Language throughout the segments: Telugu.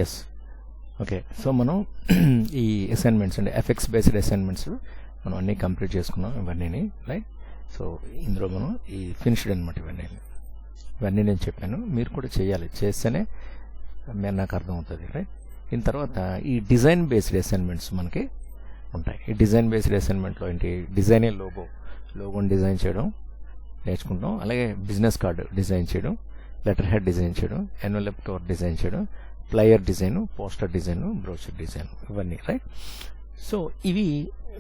ఎస్. ఓకే, సో మనం ఈ అసైన్మెంట్స్ అంటే ఎఫెక్ట్స్ బేస్డ్ అసైన్మెంట్స్ మనం అన్నీ కంప్లీట్ చేసుకున్నాం ఇవన్నీ, రైట్. సో ఇందులో మనం ఈ ఫినిష్డ్ అనమాట ఇవన్నీ నేను చెప్పాను, మీరు కూడా చేయాలి, చేస్తేనే నాకు అర్థమవుతుంది, రైట్. దీని తర్వాత ఈ డిజైన్ బేస్డ్ అసైన్మెంట్స్ మనకి ఉంటాయి. ఈ డిజైన్ బేస్డ్ అసైన్మెంట్లో ఏంటి, డిజైనే లోగోని డిజైన్ చేయడం నేర్చుకుంటాం, అలాగే బిజినెస్ కార్డు డిజైన్ చేయడం, లెటర్ హెడ్ డిజైన్ చేయడం, ఎన్వలప్ కవర్ డిజైన్ చేయడం, flyer design, poster design, brochure design, ఇవన్నీ, రైట్. సో ఇవి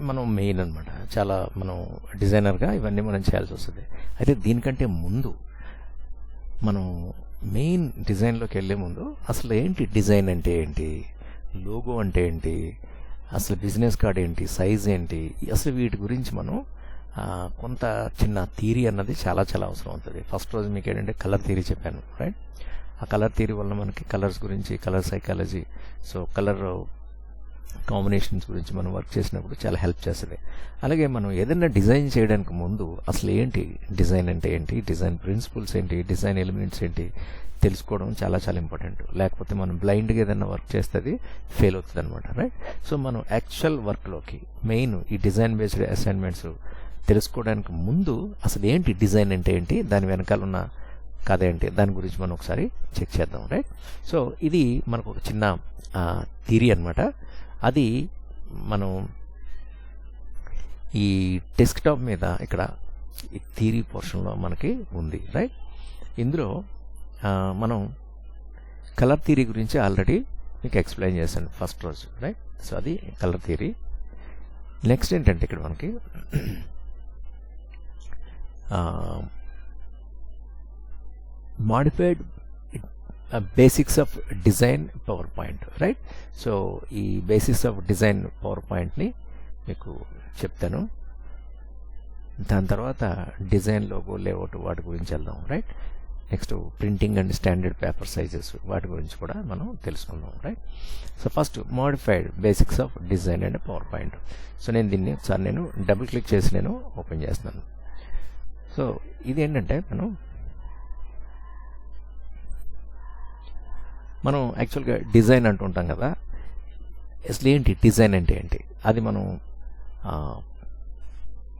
మనం మెయిన్ అనమాట. చాలా మనం డిజైనర్గా ఇవన్నీ మనం చేయాల్సి వస్తుంది. అయితే దీనికంటే ముందు మనం మెయిన్ డిజైన్లోకి వెళ్ళే ముందు అసలు ఏంటి డిజైన్ అంటే ఏంటి, లోగో అంటే ఏంటి, అసలు బిజినెస్ కార్డ్ ఏంటి, సైజ్ ఏంటి, అసలు వీటి గురించి మనం కొంత చిన్న థియరీ అన్నది చాలా చాలా అవసరం అవుతుంది. ఫస్ట్ రోజు మీకు ఏంటంటే కలర్ థియరీ చెప్పాను, రైట్. ఆ కలర్ థియరీ వల్ల మనకి కలర్స్ గురించి, colour psychology, so colour combinations గురించి మనం వర్క్ చేసినప్పుడు చాలా హెల్ప్ చేస్తుంది. అలాగే మనం ఏదైనా డిజైన్ చేయడానికి ముందు అసలు ఏంటి డిజైన్ అంటే ఏంటి, డిజైన్ ప్రిన్సిపల్స్ ఏంటి, డిజైన్ ఎలిమెంట్స్ ఏంటి తెలుసుకోవడం చాలా చాలా ఇంపార్టెంట్. లేకపోతే మనం బ్లైండ్గా ఏదైనా వర్క్ చేస్తే అది ఫెయిల్ అవుతుంది అనమాట, రైట్. సో మనం యాక్చువల్ వర్క్లోకి మెయిన్ ఈ డిజైన్ బేస్డ్ అసైన్మెంట్స్ తెలుసుకోవడానికి ముందు అసలు ఏంటి డిజైన్ అంటే ఏంటి, దాని వెనకాల ఉన్న కథ ఏంటి, దాని గురించి మనం ఒకసారి చెక్ చేద్దాం, రైట్. సో ఇది మనకు ఒక చిన్న థియరీ అనమాట. అది మనం ఈ డెస్క్టాప్ మీద ఇక్కడ ఈ థియరీ పోర్షన్లో మనకి ఉంది, రైట్. ఇందులో మనం కలర్ థియరీ గురించి ఆల్రెడీ మీకు ఎక్స్ప్లెయిన్ చేశాను ఫస్ట్ రోజు, రైట్. సో అది కలర్ థియరీ. నెక్స్ట్ ఏంటంటే ఇక్కడ మనకి modified basics of design power point, right. So ఈ బేసిక్స్ ఆఫ్ డిజైన్ పవర్ పాయింట్ని మీకు చెప్తాను. దాని తర్వాత డిజైన్ లోగో లేఅవుట్ వాటి గురించి వెళ్దాం, right. Next printing and standard paper sizes వాటి గురించి కూడా మనం తెలుసుకుందాం, right. So first modified basics of design and power point. So నేను దీన్ని ఒకసారి నేను డబుల్ క్లిక్ చేసి నేను ఓపెన్ చేస్తున్నాను. సో ఇది ఏంటంటే మనం యాక్చువల్గా డిజైన్ అంటుంటాం కదా, అసలు ఏంటి డిజైన్ అంటే ఏంటి, అది మనం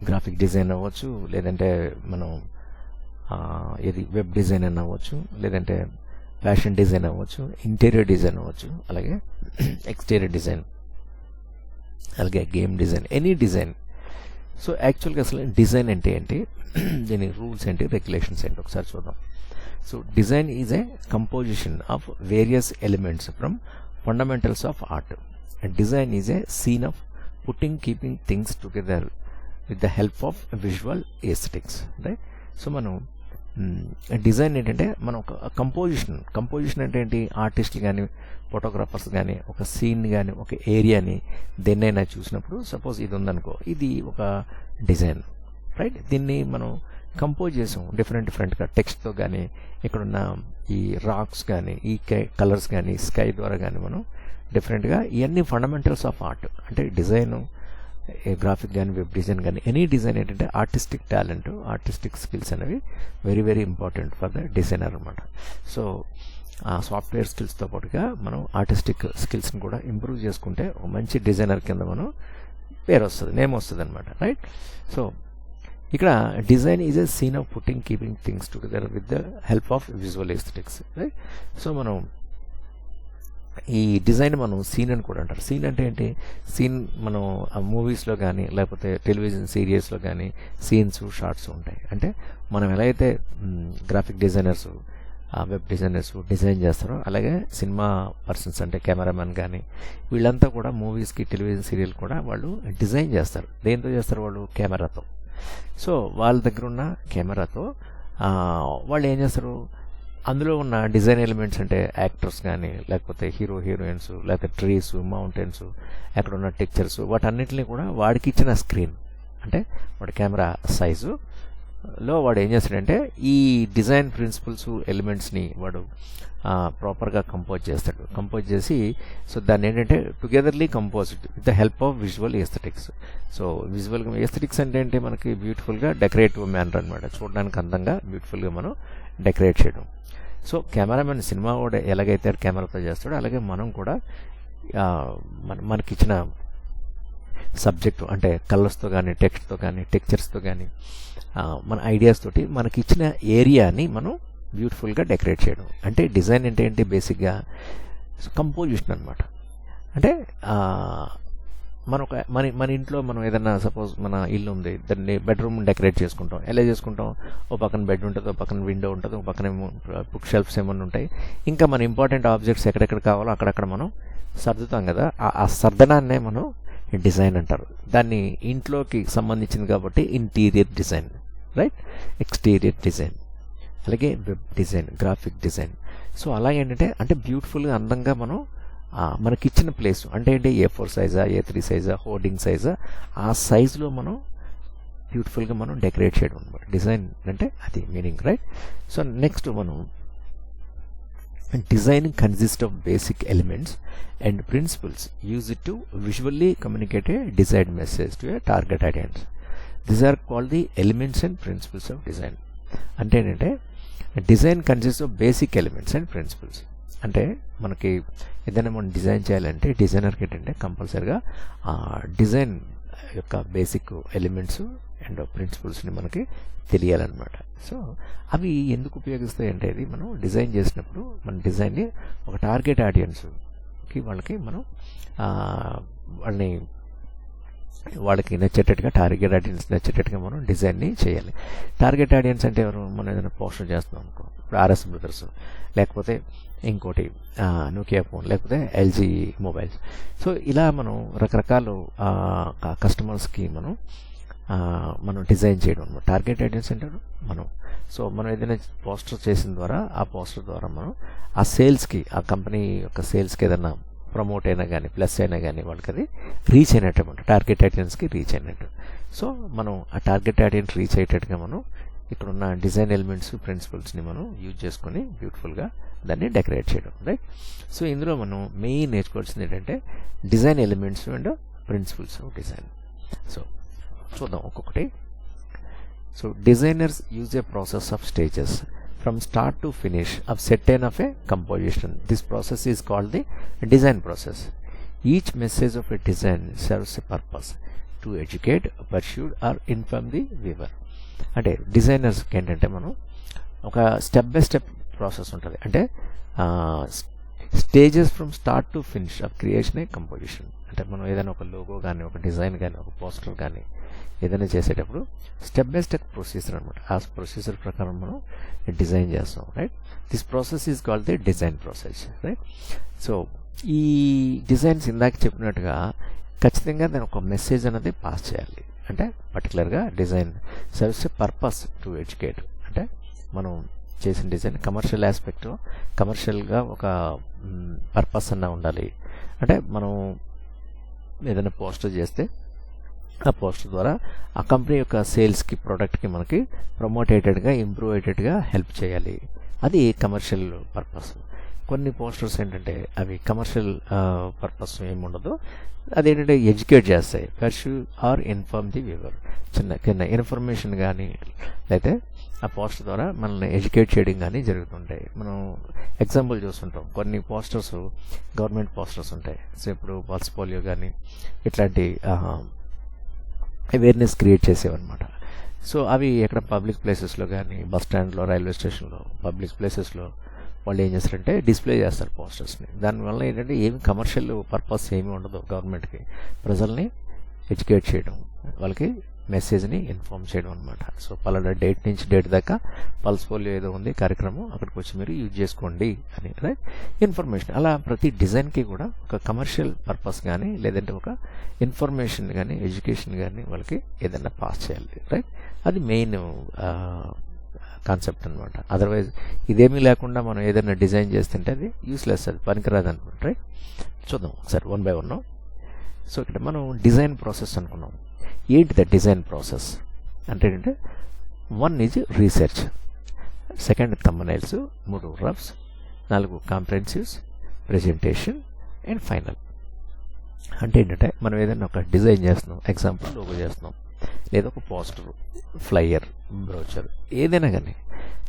గ్రాఫిక్ డిజైన్ అవ్వచ్చు, లేదంటే మనం ఇది వెబ్ డిజైన్ అని అవ్వచ్చు, లేదంటే ఫ్యాషన్ డిజైన్ అవ్వచ్చు, ఇంటీరియర్ డిజైన్ అవ్వచ్చు, అలాగే ఎక్స్టీరియర్ డిజైన్, అలాగే game design, any design. So యాక్చువల్గా అసలు డిజైన్ అంటే ఏంటి, దీని రూల్స్ ఏంటి, రెగ్యులేషన్స్ ఏంటి ఒకసారి చూద్దాం. So design is a composition of various elements from fundamentals of art. And design is a scene of keeping things together with the help of visual aesthetics, right. So మనం డిజైన్ ఏంటంటే మనం ఒక కంపోజిషన్ అంటే ఏంటి, ఆర్టిస్టులు కానీ ఫోటోగ్రాఫర్స్ కానీ ఒక సీన్ కానీ ఒక ఏరియాని దేన్నైనా చూసినప్పుడు సపోజ్ ఇది ఉందనుకో, ఇది ఒక డిజైన్, రైట్. దీన్ని మనం కంపోజ్ చేసాం డిఫరెంట్గా టెక్స్ట్తో కానీ, ఇక్కడున్న ఈ రాక్స్ కానీ, ఈ కలర్స్ కానీ, స్కై ద్వారా కానీ మనం డిఫరెంట్గా ఇవన్నీ ఫండమెంటల్స్ ఆఫ్ ఆర్ట్. అంటే డిజైన్, గ్రాఫిక్ కానీ, వెబ్ డిజైన్ కానీ, ఎనీ డిజైన్ ఏంటంటే ఆర్టిస్టిక్ టాలెంట్, ఆర్టిస్టిక్ స్కిల్స్ అనేవి very very important for the designer అనమాట. సో ఆ సాఫ్ట్వేర్ స్కిల్స్తో పాటుగా మనం ఆర్టిస్టిక్ స్కిల్స్ని కూడా ఇంప్రూవ్ చేసుకుంటే ఒక మంచి డిజైనర్ కింద మనం పేరు వస్తుంది, నేమ్ వస్తుంది అనమాట, రైట్. సో ఇక్కడ design is a scene of keeping things together with the help of visual aesthetics, right. So మనం ఈ డిజైన్ మనం సీన్ అని కూడా అంటారు. సీన్ అంటే ఏంటి, సీన్ మనం ఆ మూవీస్లో కానీ లేకపోతే టెలివిజన్ సీరియల్స్లో కానీ సీన్స్, షార్ట్స్ ఉంటాయి. అంటే మనం ఎలా అయితే graphic designers, web designers design చేస్తారో, అలాగే సినిమా పర్సన్స్ అంటే కెమెరామెన్ కానీ వీళ్ళంతా కూడా మూవీస్కి, టెలివిజన్ సీరియల్ కూడా వాళ్ళు డిజైన్ చేస్తారు. దేంతో చేస్తారు వాళ్ళు, కెమెరాతో. సో వాళ్ళ దగ్గర ఉన్న కెమెరాతో వాళ్ళు ఏం చేస్తారు, అందులో ఉన్న డిజైన్ ఎలిమెంట్స్ అంటే యాక్టర్స్ కానీ లేకపోతే హీరోయిన్స్, లేకపోతే ట్రీస్, మౌంటైన్స్, అక్కడ ఉన్న టెక్చర్స్, వాటన్నిటిని కూడా వాడికి ఇచ్చిన స్క్రీన్ అంటే వాడి కెమెరా సైజులో వాడు ఏం చేస్తాడంటే ఈ డిజైన్ ప్రిన్సిపల్స్, ఎలిమెంట్స్ని వాడు ప్రాపర్గా కంపోజ్ చేస్తాడు. కంపోజ్ చేసి సో దాన్ని ఏంటంటే togetherly composed with the help of visual aesthetics. So విజువల్గా ఎస్థెటిక్స్ అంటే మనకి బ్యూటిఫుల్గా డెకరేటివ్ మ్యానర్ అనమాట, చూడడానికి అందంగా బ్యూటిఫుల్గా మనం డెకరేట్ చేయడం. సో కెమెరామెన్ సినిమా కూడా ఎలాగైతే కెమెరాతో చేస్తాడో అలాగే మనం కూడా మనకిచ్చిన సబ్జెక్టు అంటే కలర్స్తో కానీ టెక్స్ట్తో కానీ టెక్చర్స్తో కానీ మన ఐడియాస్ తోటి మనకిచ్చిన ఏరియాని మనం బ్యూటిఫుల్గా డెకరేట్ చేయడం. అంటే డిజైన్ అంటే ఏంటి, బేసిక్గా కంపోజిషన్ అనమాట. అంటే మన ఇంట్లో మనం ఏదన్నా సపోజ్ మన ఇల్లు ఉంది, దాన్ని బెడ్రూమ్ డెకరేట్ చేసుకుంటాం. ఎలా చేసుకుంటాం, ఓ పక్కన బెడ్ ఉంటుంది, ఓ పక్కన విండో ఉంటుంది, ఓ పక్కన బుక్ షెల్ఫ్స్ ఏమన్నా ఉంటాయి, ఇంకా మన ఇంపార్టెంట్ ఆబ్జెక్ట్స్ ఎక్కడెక్కడ కావాలో అక్కడక్కడ మనం సర్దుతాం కదా. ఆ సర్దనాన్నే మనం డిజైన్ అంటారు. దాన్ని ఇంట్లోకి సంబంధించింది కాబట్టి interior design, right, exterior design, అలాగే web design, graphic design. So అలా ఏంటంటే అంటే బ్యూటిఫుల్గా అందంగా మనం మనకిచ్చిన ప్లేస్ అంటే ఏంటి, A4 సైజా, A3 సైజా, హోర్డింగ్ సైజా, ఆ సైజులో మనం బ్యూటిఫుల్గా మనం డెకరేట్ చేయడం అనమాట. డిజైన్ అంటే అది మీనింగ్, రైట్. సో నెక్స్ట్ మనం design consists of basic elements and principles used to visually communicate a desired message to a target audience. These are called the elements and principles of design. అంటే ఏంటంటే design consist of basic elements and principles. అంటే మనకి ఏదైనా మనం డిజైన్ చేయాలంటే డిజైనర్కి ఏంటంటే కంపల్సరీగా డిజైన్ యొక్క బేసిక్ ఎలిమెంట్స్ అండ్ ప్రిన్సిపల్స్ని మనకి తెలియాలన్నమాట. సో అవి ఎందుకు ఉపయోగిస్తాయి అంటే ఇది మనం డిజైన్ చేసినప్పుడు మన డిజైన్ని ఒక టార్గెట్ ఆడియన్స్కి మనం వాళ్ళకి నచ్చేటట్టుగా, టార్గెట్ ఆడియన్స్ నచ్చేటట్టుగా మనం డిజైన్ని చేయాలి. టార్గెట్ ఆడియన్స్ అంటే ఎవరు, మనం ఏదైనా పోస్టర్ చేస్తున్నాం అనుకో, ఇప్పుడు RS బ్రదర్స్, లేకపోతే ఇంకోటి నోకియా ఫోన్, లేకపోతే LG మొబైల్స్. సో ఇలా మనం రకరకాల కస్టమర్స్కి మనం డిజైన్ చేయడం అనమాట. టార్గెట్ ఆడియన్స్ అంటారు మనం. సో మనం ఏదైనా పోస్టర్ చేసిన ద్వారా ఆ పోస్టర్ ద్వారా మనం ఆ సేల్స్కి, ఆ కంపెనీ యొక్క సేల్స్కి ఏదైనా ప్రమోట్ అయినా కానీ ప్లస్ అయినా కానీ వాళ్ళకి అది రీచ్ అయినట్టు అనమాట, టార్గెట్ ఆడియన్స్కి రీచ్ అయినట్టు. సో మనం ఆ టార్గెట్ ఆడియన్స్ రీచ్ అయ్యేటట్టుగా మనం ఇక్కడున్న డిజైన్ ఎలిమెంట్స్, ప్రిన్సిపల్స్ని మనం యూజ్ చేసుకొని బ్యూటిఫుల్గా దాన్ని డెకరేట్ చేయడం, రైట్. సో ఇందులో మనం మెయిన్ నేర్చుకోవాల్సింది ఏంటంటే design elements and principles of design. So చూద్దాం ఒక్కొక్కటి. So designers use a process of stages from start to finish of certain of a composition. This process is called the design process. Each message of a design serves a purpose to educate, pursue or inform the viewer. అంటే డిజైనర్స్కి ఏంటంటే మనం ఒక స్టెప్ బై స్టెప్ ప్రాసెస్ ఉంటుంది. అంటే stages from start to finish off creation A composition. అంటే మనం ఏదైనా ఒక లోగో కానీ, ఒక డిజైన్ కానీ, ఒక పోస్టర్ కానీ ఏదైనా చేసేటప్పుడు స్టెప్ బై స్టెప్ ప్రొసీజర్ అనమాట. ఆ ప్రొసీజర్ ప్రకారం మనం డిజైన్ చేస్తాం, right. This process is called the design process, right. So ఈ డిజైన్స్ ఇందాక చెప్పినట్టుగా ఖచ్చితంగా దాని ఒక మెసేజ్ అనేది పాస్ చేయాలి. అంటే పర్టికులర్గా design serves A purpose to educate. అంటే మనం చేసిన డిజైన్ కమర్షియల్ ఆస్పెక్ట్, కమర్షియల్గా ఒక పర్పస్ అన్న ఉండాలి. అంటే మనం ఏదైనా పోస్టర్ చేస్తే ఆ పోస్టర్ ద్వారా ఆ కంపెనీ యొక్క సేల్స్కి, ప్రోడక్ట్కి మనకి ప్రమోట్ అయ్యేటట్టుగా, ఇంప్రూవ్ అయ్యేటట్టుగా హెల్ప్ చేయాలి. అది కమర్షియల్ పర్పస్. కొన్ని పోస్టర్స్ ఏంటంటే అవి కమర్షియల్ పర్పస్ ఏముండదు, అదేంటంటే ఎడ్యుకేట్ చేస్తాయి, persuade or inform the viewer. చిన్న ఇన్ఫర్మేషన్ కానీ లేకపోతే ఆ పోస్టర్ ద్వారా మనల్ని ఎడ్యుకేట్ చేయడం కానీ జరుగుతుంటాయి. మనం ఎగ్జాంపుల్ చూస్తుంటాం, కొన్ని పోస్టర్స్ గవర్నమెంట్ పోస్టర్స్ ఉంటాయి. సో ఇప్పుడు పల్స్ పోలియో కానీ ఇట్లాంటి అవేర్నెస్ క్రియేట్ చేసేవన్నమాట. సో అవి ఎక్కడ పబ్లిక్ ప్లేసెస్లో కానీ, బస్ స్టాండ్లో, రైల్వే స్టేషన్లో, పబ్లిక్ ప్లేసెస్లో వాళ్ళు ఏం చేస్తారంటే డిస్ప్లే చేస్తారు పోస్టర్స్ని. దానివల్ల ఏంటంటే ఏమి కమర్షియల్ పర్పస్ ఏమి ఉండదు, గవర్నమెంట్కి ప్రజల్ని ఎడ్యుకేట్ చేయడం, వాళ్ళకి మెసేజ్ని ఇన్ఫార్మ్ చేయడం అనమాట. సో పలానా డేట్ నుంచి డేట్ దాకా పల్స్ పోలియో ఏదో ఉంది కార్యక్రమం, అక్కడికి వచ్చి మీరు యూజ్ చేసుకోండి అని, రైట్, ఇన్ఫర్మేషన్. అలా ప్రతి డిజైన్కి కూడా ఒక కమర్షియల్ పర్పస్ కానీ లేదంటే ఒక ఇన్ఫర్మేషన్ కానీ, ఎడ్యుకేషన్ కానీ వాళ్ళకి ఏదైనా పాస్ చేయాలి, రైట్. అది మెయిన్ కాన్సెప్ట్ అనమాట. అదర్వైజ్ ఇదేమీ లేకుండా మనం ఏదైనా డిజైన్ చేస్తుంటే అది యూస్లెస్, అది పనికిరాదు అనమాట, రైట్. చూద్దాం ఒకసారి వన్ బై వన్. సో ఇక్కడ మనం డిజైన్ ప్రాసెస్ అనుకున్నాం. ఏంటి ద డిజైన్ ప్రాసెస్ అంటే ఏంటంటే 1 is research, 2 thumbnails, 3 roughs, 4 comprehensives, presentation and final. అంటే ఏంటంటే మనం ఏదైనా ఒక డిజైన్ చేస్తున్నాం, ఎగ్జాంపుల్ లోగో చేస్తున్నాం, లేదా ఒక పోస్టర్, ఫ్లైయర్, బ్రోచర్, ఏదైనా కానీ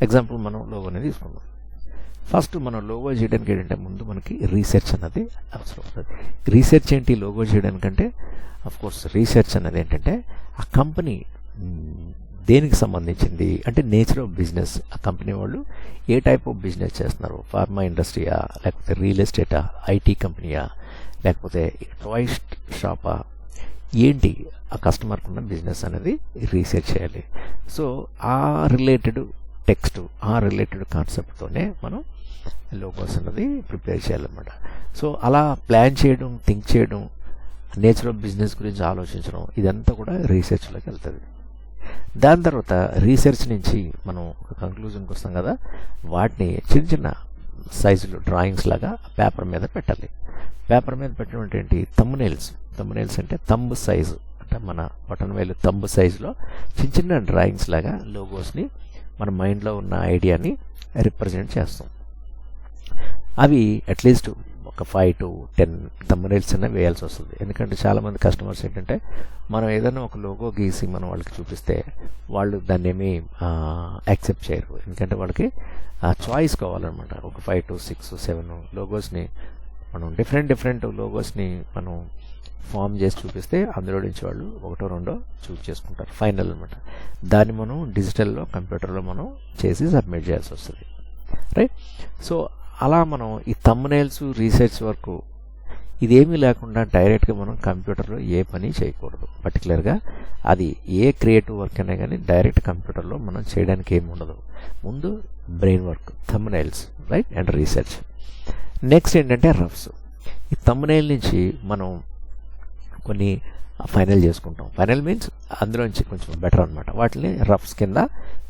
ఎగ్జాంపుల్ మనం లోగోనే తీసుకున్నాం. ఫస్ట్ మనం లోగో చేయడానికి ఏంటంటే ముందు మనకి రీసెర్చ్ అన్నది అవసరం అవుతుంది. రీసెర్చ్ ఏంటి లోగో చేయడానికంటే కోర్స్ రీసెర్చ్ అన్నది ఏంటంటే ఆ కంపెనీ దేనికి సంబంధించింది అంటే నేచర్ ఆఫ్ బిజినెస్, ఆ కంపెనీ వాళ్ళు ఏ టైప్ ఆఫ్ బిజినెస్ చేస్తున్నారు, ఫార్మా ఇండస్ట్రీయా, లేకపోతే రియల్ ఎస్టేటా, ఐటీ కంపెనీయా, లేకపోతే టాయ్ షాపా, ఏంటి ఆ కస్టమర్కి ఉన్న బిజినెస్ అనేది రీసెర్చ్ చేయాలి. సో ఆ రిలేటెడ్ టెక్స్ట్, ఆ రిలేటెడ్ కాన్సెప్ట్తోనే మనం లోగోస్ అన్నది ప్రిపేర్ చేయాలన్నమాట. సో అలా ప్లాన్ చేయడం, థింక్ చేయడం, నేచర్ ఆఫ్ బిజినెస్ గురించి ఆలోచించడం, ఇదంతా కూడా రీసెర్చ్లోకి వెళ్తుంది. దాని తర్వాత రీసెర్చ్ నుంచి మనం ఒక కంక్లూజన్కి వస్తాం కదా, వాటిని చిన్న చిన్న సైజులు డ్రాయింగ్స్ లాగా పేపర్ మీద పెట్టాలి. పేపర్ మీద పెట్టడం అంటే ఏంటి, తమ్మునైల్స్ అంటే తంబ్ సైజు, అంటే మన బటన్ వేలు తంబ్ సైజులో చిన్న చిన్న డ్రాయింగ్స్ లాగా లోగోస్ని మన మైండ్లో ఉన్న ఐడియాని రిప్రజెంట్ చేస్తాం. అవి అట్లీస్ట్ ఒక 5 to 10 తమ్మునైల్స్ అనే వేయాల్సి వస్తుంది. ఎందుకంటే చాలామంది కస్టమర్స్ ఏంటంటే మనం ఏదైనా ఒక లోగో గీసి మనం వాళ్ళకి చూపిస్తే వాళ్ళు దాన్ని ఏమీ యాక్సెప్ట్ చేయరు. ఎందుకంటే వాళ్ళకి చాయిస్ కావాలన్నమాట. ఒక 5 to 6, 7 లోగోస్ని మనం డిఫరెంట్ లోగోస్ని మనం ఫామ్ చేసి చూపిస్తే అందులో నుంచి వాళ్ళు ఒకటో రెండో చూస్ చేసుకుంటారు ఫైనల్ అనమాట. దాన్ని మనం డిజిటల్లో కంప్యూటర్లో మనం చేసి సబ్మిట్ చేయాల్సి వస్తుంది, రైట్. సో అలా మనం ఈ థంబ్నెయిల్స్ రీసెర్చ్ వరకు ఇదేమీ లేకుండా డైరెక్ట్గా మనం కంప్యూటర్లో ఏ పని చేయకూడదు. పర్టికులర్గా అది ఏ క్రియేటివ్ వర్క్ అయినా కానీ డైరెక్ట్ కంప్యూటర్లో మనం చేయడానికి ఏమి ఉండదు. ముందు brain work, thumbnails, right, and research. Next ఏంటంటే రఫ్స్. ఈ థంబ్నెయిల్ నుంచి మనం కొన్ని ఫైనల్ చేసుకుంటాం. ఫైనల్ మీన్స్ అందులోంచి కొంచెం బెటర్ అనమాట. వాటిని రఫ్స్ కింద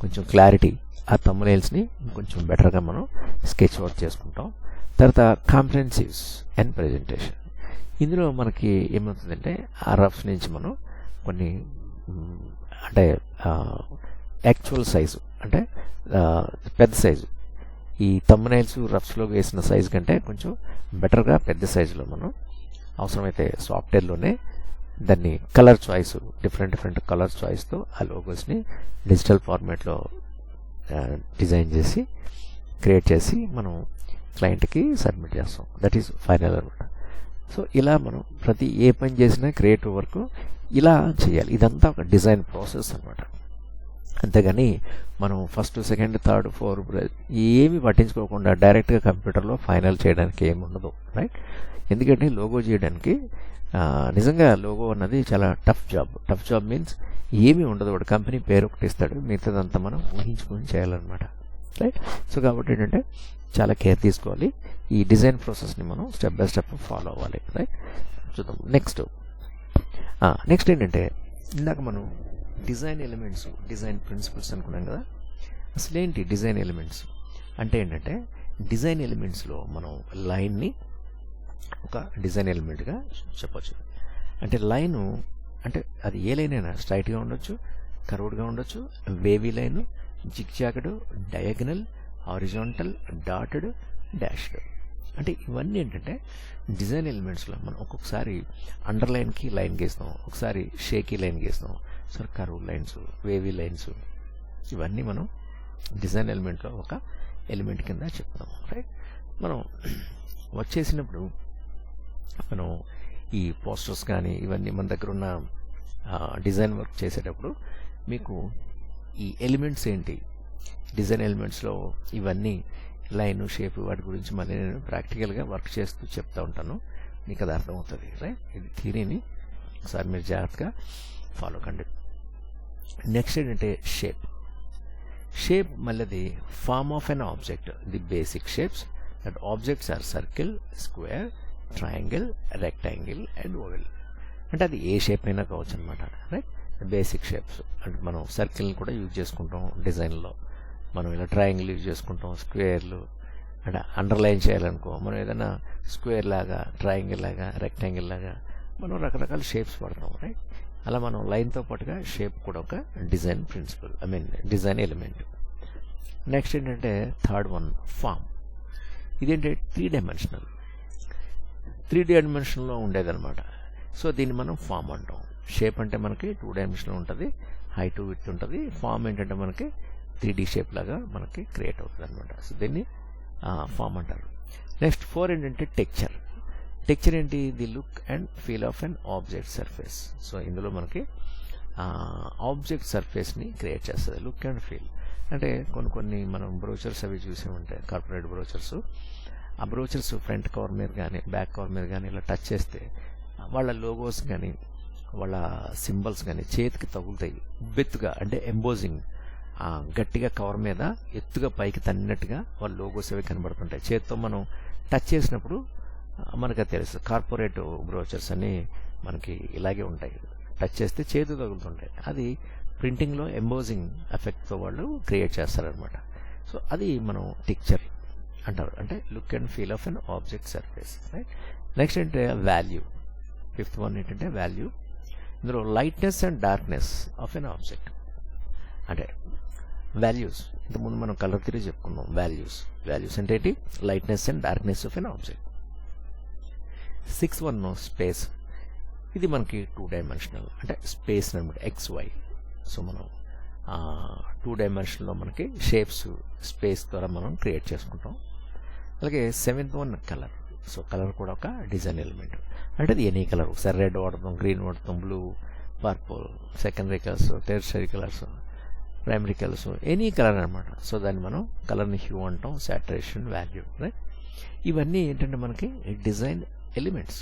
కొంచెం క్లారిటీ, ఆ థంబ్నెయిల్స్ని కొంచెం బెటర్గా మనం స్కెచ్ వర్క్ చేసుకుంటాం. తర్వాత కాంప్రహెన్సివ్స్ అండ్ ప్రెజెంటేషన్. ఇందులో మనకి ఏమవుతుందంటే ఆ రఫ్స్ నుంచి మనం కొన్ని అంటే యాక్చువల్ సైజు, అంటే పెద్ద సైజు, ఈ థంబ్నెయిల్స్ రఫ్స్లో వేసిన సైజు కంటే కొంచెం బెటర్గా పెద్ద సైజులో మనం అవసరమైతే సాఫ్ట్వేర్లోనే దాన్ని కలర్ చాయిస్, డిఫరెంట్ కలర్ చాయిస్తో ఆ లోగోస్ని డిజిటల్ ఫార్మాట్లో డిజైన్ చేసి క్రియేట్ చేసి మనం క్లయింట్కి సబ్మిట్ చేస్తాం. దట్ ఈస్ ఫైనల్ అనమాట. సో ఇలా మనం ప్రతి ఏ పని చేసినా క్రియేటివ్ వర్క్ ఇలా చేయాలి. ఇదంతా ఒక డిజైన్ ప్రాసెస్ అనమాట. అంతేగాని మనం ఫస్ట్, సెకండ్, థర్డ్, ఫోర్త్ ఏమి పట్టించుకోకుండా డైరెక్ట్గా కంప్యూటర్లో ఫైనల్ చేయడానికి ఏమి ఉండదు, రైట్. ఎందుకంటే లోగో చేయడానికి నిజంగా లోగో అన్నది చాలా టఫ్ జాబ్ మీన్స్ ఏమీ ఉండదు. వాడు కంపెనీ పేరు ఒకటి ఇస్తాడు, మిగతాదంతా మనం ఊహించుకొని చేయాలన్నమాట, రైట్. సో కాబట్టి ఏంటంటే చాలా కేర్ తీసుకోవాలి. ఈ డిజైన్ ప్రాసెస్ని మనం స్టెప్ బై స్టెప్ ఫాలో అవ్వాలి, రైట్. చూద్దాం నెక్స్ట్ ఏంటంటే ఇందాక మనం డిజైన్ ఎలిమెంట్స్, డిజైన్ ప్రిన్సిపల్స్ అనుకున్నాం కదా. అసలు ఏంటి డిజైన్ ఎలిమెంట్స్ అంటే ఏంటంటే, డిజైన్ ఎలిమెంట్స్లో మనం లైన్ని ఒక డిజైన్ ఎలిమెంట్గా చెప్పచ్చు. అంటే లైను అంటే అది ఏ లైన్ అయినా స్ట్రైట్గా ఉండొచ్చు, కర్వ్డ్గా ఉండొచ్చు, wavy line, zigzagged, diagonal, horizontal, dotted, dashed. అంటే ఇవన్నీ ఏంటంటే డిజైన్ ఎలిమెంట్స్లో మనం ఒక్కొక్కసారి అండర్లైన్కి లైన్ గీస్తాం, ఒకసారి షేకీ లైన్ గీస్తాం, ఒకసారి కర్వ్ లైన్స్, వేవీ లైన్స్, ఇవన్నీ మనం డిజైన్ ఎలిమెంట్లో ఒక ఎలిమెంట్ కింద చెప్తాం, రైట్. మనం వచ్చేసినప్పుడు మనం ఈ పోస్టర్స్ కానీ ఇవన్నీ మన దగ్గర ఉన్న డిజైన్ వర్క్ చేసేటప్పుడు మీకు ఈ ఎలిమెంట్స్ ఏంటి, డిజైన్ ఎలిమెంట్స్లో ఇవన్నీ లైన్, షేప్, వాటి గురించి మళ్ళీ నేను ప్రాక్టికల్గా వర్క్ చేస్తూ చెప్తూ ఉంటాను, మీకు అది అర్థమవుతుంది, రైట్. ఇది థియరీని ఒకసారి మీరు జాగ్రత్తగా ఫాలో కండి. నెక్స్ట్ ఏంటంటే షేప్ మళ్ళీ the form of an object. The basic shapes that objects are circle, square, triangle, rectangle and oval. అంటే అది ఏ షేప్ అయినా కావచ్చు అనమాట, రైట్. బేసిక్ షేప్స్ అంటే మనం సర్కిల్ని కూడా యూజ్ చేసుకుంటాం డిజైన్లో, మనం ఇలా ట్రయాంగిల్ యూజ్ చేసుకుంటాం, స్క్వేర్లు అంటే అండర్లైన్ చేయాలనుకో మనం ఏదైనా స్క్వేర్ లాగా, ట్రయాంగిల్ లాగా, రెక్టాంగిల్ లాగా మనం రకరకాల షేప్స్ వాడతాం, రైట్. అలా మనం లైన్తో పాటుగా షేప్ కూడా ఒక design principle, design element. Next ఏంటంటే థర్డ్ వన్ ఫామ్. ఇదేంటే 3 డైమెన్షన్లో ఉండేదన్నమాట. సో దీన్ని మనం ఫామ్ అంటాం. షేప్ అంటే మనకి 2 డైమెన్షన్లో ఉంటుంది, హైట్ విడ్త్ ఉంటుంది. ఫామ్ ఏంటంటే మనకి 3D షేప్ లాగా మనకి క్రియేట్ అవుతుంది అనమాట. సో దీన్ని ఫామ్ అంటారు. నెక్స్ట్ 4 ఏంటంటే టెక్చర్. టెక్చర్ ఏంటి? The look and feel of an object surface. So ఇందులో మనకి ఆబ్జెక్ట్ సర్ఫేస్ని క్రియేట్ చేస్తుంది. లుక్ అండ్ ఫీల్ అంటే కొన్ని మనం బ్రోచర్స్ అవి చూసే ఉంటాయి, కార్పొరేట్ బ్రోచర్స్. ఆ బ్రోచర్స్ ఫ్రంట్ కవర్ మీద కానీ బ్యాక్ కవర్ మీద కానీ ఇలా టచ్ చేస్తే వాళ్ళ లోగోస్ కానీ వాళ్ళ సింబల్స్ కానీ చేతికి తగులుతాయి. ఉబ్బెత్తుగా అంటే ఎంబోజింగ్ గట్టిగా కవర్ మీద ఎత్తుగా పైకి తన్నినట్టుగా వాళ్ళ లోగోస్ అవి కనబడుతుంటాయి. చేతితో మనం టచ్ చేసినప్పుడు మనకు తెలుసు. కార్పొరేట్ బ్రోచర్స్ అన్నీ మనకి ఇలాగే ఉంటాయి, టచ్ చేస్తే చేతు తగులుతుంటాయి. అది ప్రింటింగ్లో ఎంబోజింగ్ ఎఫెక్ట్తో వాళ్ళు క్రియేట్ చేస్తారనమాట. సో అది మనం టెక్చర్ అంటారు, అంటే look and feel of an object surface, right. Next అంటే వాల్యూ. 5th వన్ ఏంటంటే వాల్యూ. ఇందులో lightness and darkness of an object అంటే వాల్యూస్. ఇంతకుముందు మనం కలర్ థియరీ చెప్పుకున్నాం. వాల్యూస్ అంటే ఏంటి? Lightness and darkness of an object. 6th one space. ఇది మనకి 2 డైమెన్షనల్ అంటే స్పేస్ అనమాట, XY. సో మనం 2 డైమెన్షన్లో మనకి షేప్స్ స్పేస్ ద్వారా మనం క్రియేట్ చేసుకుంటాం. అలాగే 7th one colour. So colour కూడా ఒక డిజైన్ ఎలిమెంట్. అంటే అది ఎనీ కలర్, ఒకసారి రెడ్ వాడతాం, గ్రీన్ వాడతాం, blue, purple, secondary colours, tertiary colours, primary colours, any colour అనమాట. సో దాన్ని మనం కలర్ని హ్యూ అంటాం, సాచురేషన్, వాల్యూ, రైట్. ఇవన్నీ ఏంటంటే మనకి డిజైన్ ఎలిమెంట్స్.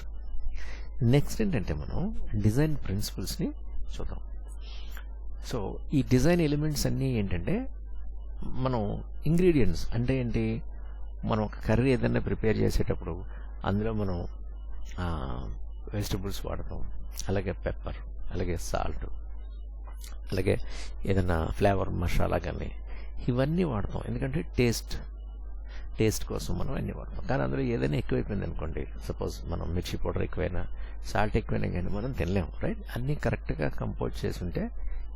నెక్స్ట్ ఏంటంటే మనం డిజైన్ ప్రిన్సిపల్స్ని చూద్దాం. సో ఈ డిజైన్ ఎలిమెంట్స్ అన్నీ ఏంటంటే మనం ఇంగ్రీడియంట్స్ అంటే ఏంటి? మనం ఒక కర్రీ ఏదైనా ప్రిపేర్ చేసేటప్పుడు అందులో మనం వెజిటబుల్స్ వాడతాం, అలాగే పెప్పర్, అలాగే సాల్ట్, అలాగే ఏదైనా ఫ్లేవర్ మసాలా కానీ ఇవన్నీ వాడతాం. ఎందుకంటే టేస్ట్ కోసం మనం అన్నీ వాడతాం. కానీ అందులో ఏదైనా ఎక్కువైపోయింది అనుకోండి, సపోజ్ మనం మిర్చి పౌడర్ ఎక్కువైనా, సాల్ట్ ఎక్కువైనా కానీ మనం తినలేము, రైట్. అన్నీ కరెక్ట్గా కంపోజ్ చేసి ఉంటే,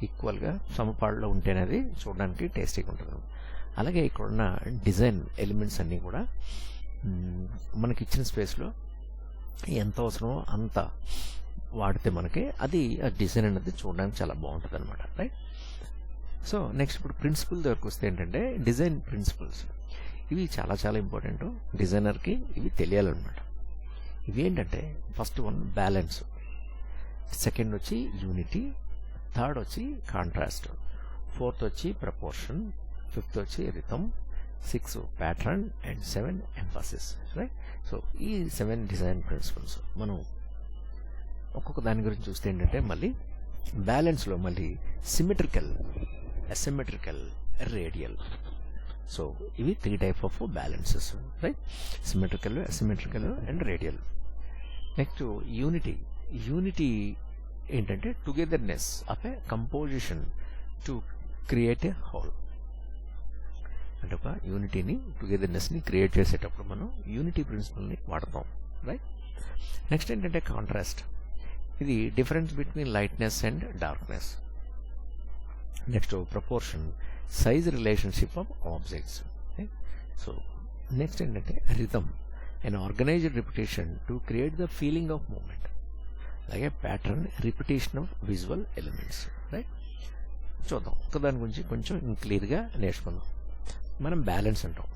ఈక్వల్గా సమపాడులో ఉంటేనే అది చూడడానికి టేస్టీగా ఉంటుంది. అలాగే ఇక్కడున్న డిజైన్ ఎలిమెంట్స్ అన్నీ కూడా మనకి ఇచ్చిన స్పేస్లో ఎంత అవసరమో అంత వాడితే మనకి అది ఆ డిజైన్ అనేది చూడడానికి చాలా బాగుంటుంది అనమాట, రైట్. సో నెక్స్ట్ ఇప్పుడు ప్రిన్సిపల్ దగ్గరకు వస్తే ఏంటంటే డిజైన్ ప్రిన్సిపల్స్. ఇవి చాలా చాలా ఇంపార్టెంట్ డిజైనర్కి, ఇవి తెలియాలన్నమాట. ఇవి ఏంటంటే ఫస్ట్ వన్ బ్యాలెన్స్, సెకండ్ వచ్చి యూనిటీ, థర్డ్ వచ్చి కాంట్రాస్ట్, 4th వచ్చి ప్రపోర్షన్, 5th వచ్చి rhythm, 6 pattern and 7 emphasis, right. So ఈ 7 డిజైన్ ప్రిన్సిపల్స్ మనం ఒక్కొక్క దాని గురించి చూస్తే ఏంటంటే మళ్ళీ బ్యాలెన్స్లో మళ్ళీ సిమెట్రికల్, అసిమెట్రికల్, రేడియల్. సో ఇవి 3 type of balances, right. Symmetrical, asymmetrical and radial. Next unity ఏంటంటే togetherness of a composition to create a whole. అంటే ఒక యూనిటీని, టుగెదర్నెస్ని క్రియేట్ చేసేటప్పుడు మనం యూనిటీ ప్రిన్సిపల్ని వాడతాం, రైట్. నెక్స్ట్ ఏంటంటే కాంట్రాస్ట్. ఇది difference between lightness and darkness. Next proportion, size relationship of objects. So next ఏంటంటే rhythm, an organized repetition to create the feeling of movement. అలాగే pattern, repetition of visual elements, right. చూద్దాం దాని గురించి కొంచెం క్లియర్గా నేర్చుకుందాం. మనం బ్యాలెన్స్ అంటాం.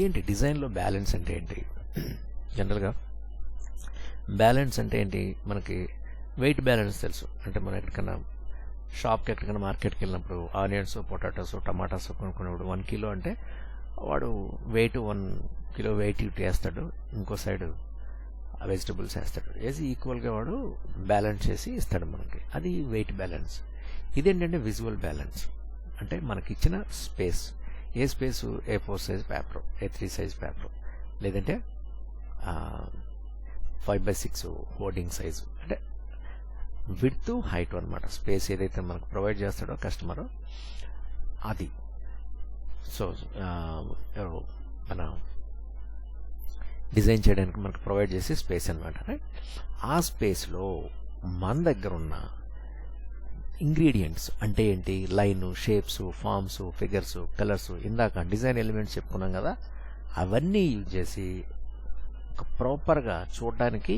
ఏంటి డిజైన్లో బ్యాలెన్స్ అంటే ఏంటి? జనరల్గా బ్యాలెన్స్ అంటే ఏంటి? మనకి వెయిట్ బ్యాలెన్స్ తెలుసు. అంటే మనం ఎక్కడికన్నా షాప్కి, ఎక్కడికైనా మార్కెట్కి వెళ్ళినప్పుడు ఆనియన్స్, పొటాటోస్, టమాటాస్ కొనుక్కున్నప్పుడు 1 కిలో అంటే వాడు వెయిట్ 1 కిలో వెయిట్ వేస్తాడు, ఇంకో సైడ్ వెజిటబుల్స్ వేస్తాడు, వేసి ఈక్వల్గా వాడు బ్యాలెన్స్ చేసి ఇస్తాడు మనకి. అది వెయిట్ బ్యాలెన్స్. ఇదేంటంటే విజువల్ బ్యాలెన్స్. అంటే మనకి ఇచ్చిన space, a space A4 size paper, A3 size paper, లేదంటే 5/6 హోర్డింగ్ సైజు. అంటే విడ్త్, హైట్ అనమాట. స్పేస్ ఏదైతే మనకు ప్రొవైడ్ చేస్తాడో కస్టమరు అది. సో మన డిజైన్ చేయడానికి మనకు ప్రొవైడ్ చేసే స్పేస్ అనమాట, రైట్. ఆ స్పేస్లో మన దగ్గర ఉన్న ఇంగ్రీడియంట్స్ అంటే ఏంటి? Line, shapes, forms, figures, colours, ఇందాక డిజైన్ ఎలిమెంట్స్ చెప్పుకున్నాం కదా, అవన్నీ యూజ్ చేసి ఒక ప్రాపర్గా చూడడానికి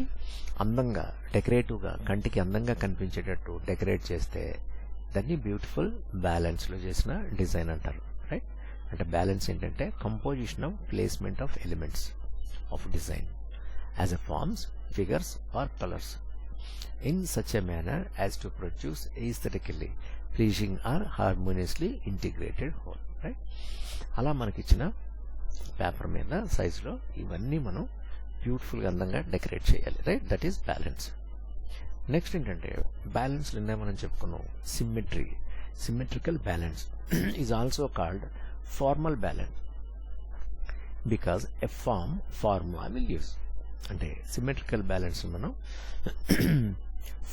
అందంగా, డెకరేటివ్గా, కంటికి అందంగా కనిపించేటట్టు డెకరేట్ చేస్తే దాన్ని బ్యూటిఫుల్ బ్యాలెన్స్లో చేసిన డిజైన్ అంటారు, రైట్. అంటే బ్యాలెన్స్ ఏంటంటే composition of placement of elements of design as a forms, figures or colours in such a manner as to produce aesthetically pleasing or harmoniously integrated whole, right? అలా మనకి ఇచ్చిన పేపర్ మీద సైజులో ఇవన్నీ మనం బ్యూటిఫుల్గా అందంగా డెకరేట్ చేయాలి, right? That is balance. Next ఏంటంటే బ్యాలెన్స్ నిన్నే మనం చెప్పుకున్నాం symmetry. Symmetrical balance is also called formal balance because a formula will use. అంటే సిమెట్రికల్ బ్యాలెన్స్ మనం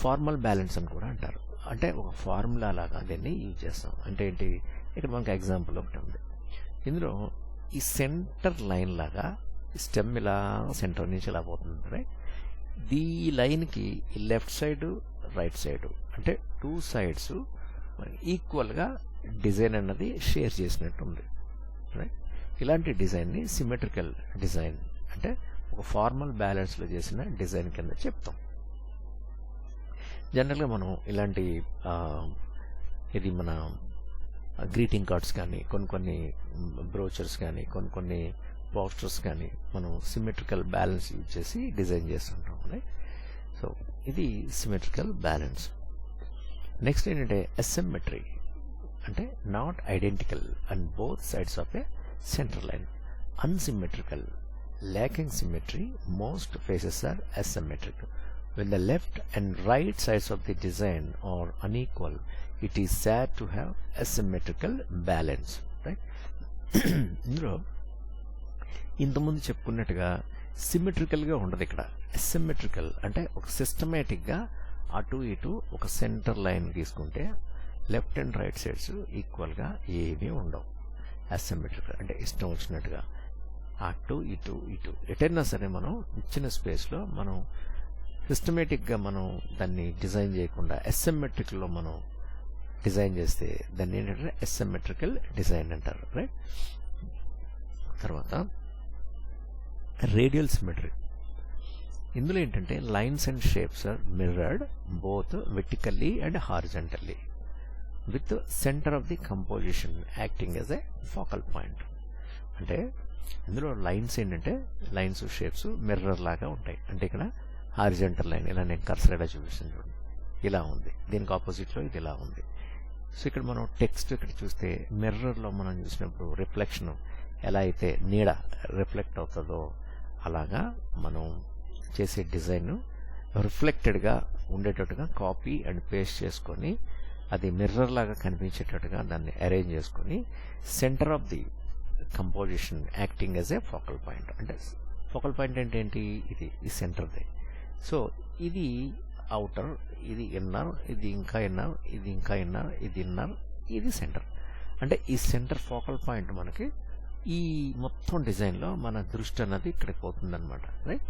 ఫార్మల్ బ్యాలెన్స్ అని కూడా అంటారు. అంటే ఒక ఫార్ములా లాగా దీన్ని యూజ్ చేస్తాం. అంటే ఏంటి, ఇక్కడ మనకు ఎగ్జాంపుల్ ఒకటి ఉంది. ఇందులో ఈ సెంటర్ లైన్ లాగా స్టెమ్ ఇలా సెంటర్ నుంచి ఇలా పోతుంది, రైట్? ఈ లైన్కి లెఫ్ట్ సైడ్ రైట్ సైడ్ అంటే 2 సైడ్స్ ఈక్వల్గా డిజైన్ అన్నది షేర్ చేసినట్టు ఉంది, రైట్? ఇలాంటి డిజైన్ని సిమెట్రికల్ డిజైన్ అంటే ఒక ఫార్మల్ బ్యాలెన్స్లో చేసిన డిజైన్ కింద చెప్తాం. జనరల్గా మనం ఇలాంటి ఇది మన గ్రీటింగ్ కార్డ్స్ కానీ కొన్ని బ్రోచర్స్ కానీ కొన్ని పోస్టర్స్ కానీ మనం సిమెట్రికల్ బ్యాలెన్స్ యూజ్ చేసి డిజైన్ చేస్తుంటాం, రైట్? సో ఇది సిమెట్రికల్ బ్యాలెన్స్. నెక్స్ట్ ఏంటంటే అసిమెట్రీ అంటే not identical and both sides of A centre line. Unsymmetrical lacking symmetry, most faces are asymmetric. When the left and right sides of the design are unequal, it is said to have asymmetrical balance, right? ఇందులో ఇంతకుముందు చెప్పుకున్నట్టుగా సిమెట్రికల్గా ఉండదు. ఇక్కడ అసిమెట్రికల్ అంటే ఒక సిస్టమేటిక్గా అటు ఇటు ఒక సెంటర్ లైన్ తీసుకుంటే లెఫ్ట్ అండ్ రైట్ సైడ్స్ ఈక్వల్గా ఏమీ ఉండవు. అసిమెట్రికల్ అంటే ఇష్టం వచ్చినట్టుగా అటు ఇటు ఎటైనా సరే మనం ఇచ్చిన స్పేస్లో మనం సిస్టమేటిక్గా మనం దాన్ని డిజైన్ చేయకుండా అసిమెట్రికల్లో మనం డిజైన్ చేస్తే దాన్ని ఏంటంటే అసిమెట్రికల్ డిజైన్ అంటారు, రైట్? తర్వాత రేడియల్ సిమెట్రీ. ఇందులో ఏంటంటే lines and shapes are mirrored both vertically and horizontally with centre of the composition acting as a focal point. అంటే ఇందులో లైన్స్ ఏంటంటే లైన్స్ షేప్స్ మిర్రర్ లాగా ఉంటాయి. అంటే ఇక్కడ హారిజంటల్ లైన్ ఇలా నేను కర్సర్ ఇలా చూపిస్తాను చూడండి, ఇలా ఉంది. దీనికి ఆపోజిట్లో ఇది ఇలా ఉంది. సో ఇక్కడ మనం టెక్స్ట్ ఇక్కడ చూస్తే మిర్రర్లో మనం చూసినప్పుడు రిఫ్లెక్షన్ ఎలా అయితే నీడ రిఫ్లెక్ట్ అవుతుందో అలాగా మనం చేసే డిజైన్ రిఫ్లెక్టెడ్గా ఉండేటట్టుగా కాపీ అండ్ పేస్ట్ చేసుకొని అది మిర్రర్ లాగా కనిపించేటట్టుగా దాన్ని అరేంజ్ చేసుకొని centre of the composition acting as a focal point. అంటే ఫోకల్ పాయింట్ అంటే ఏంటి, ఇది ఈ సెంటర్ది. సో ఇది అవుటర్, ఇది ఇన్నర్, ఇది ఇంకా ఇన్నర్, ఇది ఇంకా ఇన్నర్, ఇది ఇన్నర్, ఇది సెంటర్. అంటే ఈ సెంటర్ ఫోకల్ పాయింట్ మనకి ఈ మొత్తం డిజైన్లో మన దృష్టి అన్నది ఇక్కడికి పోతుందన్నమాట, రైట్?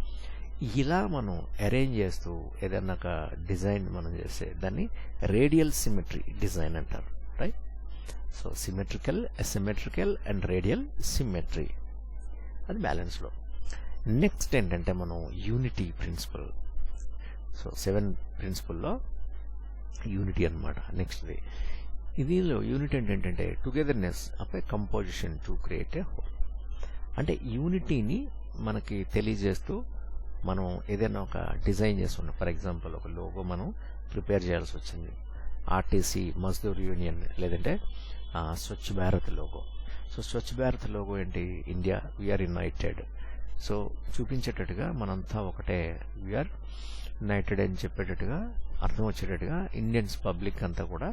ఇలా మనం అరేంజ్ చేస్తూ ఏదైనా ఒక డిజైన్ మనం చేస్తే దాన్ని రేడియల్ సిమెట్రీ డిజైన్ అంటారు, right? So symmetrical, asymmetrical and radial symmetry అది బ్యాలెన్స్లో. నెక్స్ట్ ఏంటంటే మనం యూనిటీ ప్రిన్సిపల్. సో 7 ప్రిన్సిపల్లో యూనిటీ అనమాట నెక్స్ట్ది. ఇదిలో యూనిటీ ఏంటంటే togetherness of a composition to create a whole. అంటే యూనిటీని మనకి తెలియజేస్తూ మనం ఏదైనా ఒక డిజైన్ చేస్తున్నాం. ఫర్ ఎగ్జాంపుల్ ఒక లోగో మనం ప్రిపేర్ చేయాల్సి వచ్చింది, ఆర్టీసీ మజ్దూర్ యూనియన్ లేదంటే Swachh Bharat logo. So Swachh Bharat logo ఏంటి, ఇండియా వీఆర్ యునైటెడ్. సో చూపించేటట్టుగా మనంతా ఒకటే, వీఆర్ యునైటెడ్ అని చెప్పేటట్టుగా అర్థం వచ్చేటట్టుగా ఇండియన్స్ పబ్లిక్ అంతా కూడా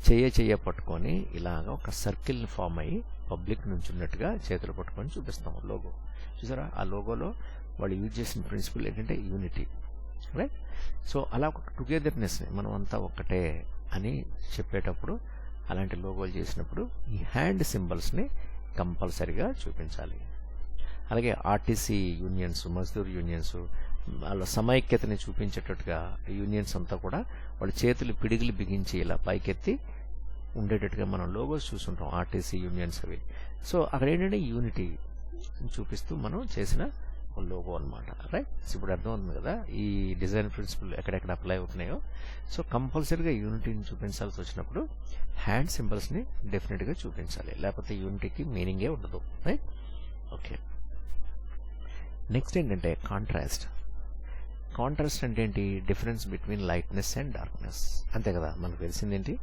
చెయ్య పట్టుకొని ఇలాగ ఒక సర్కిల్ ఫామ్ అయ్యి పబ్లిక్ నుంచి ఉన్నట్టుగా చేతులు పట్టుకొని చూపిస్తాం లోగో. చూసారా, ఆ లోగోలో వాళ్ళు యూజ్ చేసిన ప్రిన్సిపల్ ఏంటంటే యూనిటీ, రైట్? సో అలా ఒక టుగెదర్నెస్ని మనం అంతా ఒకటే అని చెప్పేటప్పుడు అలాంటి లోగోలు చేసినప్పుడు ఈ హ్యాండ్ సింబల్స్ని కంపల్సరిగా చూపించాలి. అలాగే ఆర్టీసీ యూనియన్స్, మజ్దూర్ యూనియన్స్ వాళ్ళ సమైక్యతని చూపించేటట్టుగా యూనియన్స్ అంతా కూడా వాళ్ళ చేతులు పిడిగిలు బిగించి ఇలా పైకెత్తి ఉండేటట్టుగా మనం లోగోస్ చూస్తుంటాం ఆర్టీసీ యూనియన్స్ అవి. సో అక్కడ ఏంటంటే యూనిటీ చూపిస్తూ మనం చేసిన లోగో అనమాట, రైట్. ఇప్పుడు అర్థమవుతుంది కదా ఈ డిజైన్ ప్రిన్సిపల్ ఎక్కడెక్కడ అప్లై అవుతున్నాయో. సో కంపల్సరీగా యూనిటీని చూపించాల్సి వచ్చినప్పుడు హ్యాండ్ సింబల్స్ని డెఫినెట్గా చూపించాలి, లేకపోతే యూనిటీకి మీనింగే ఉండదు, రైట్. ఓకే, నెక్స్ట్ ఏంటంటే కాంట్రాస్ట్. కాంట్రాస్ట్ అంటే ఏంటి? Difference between lightness and darkness, అంతే కదా. మనకు తెలిసింది ఏంటి?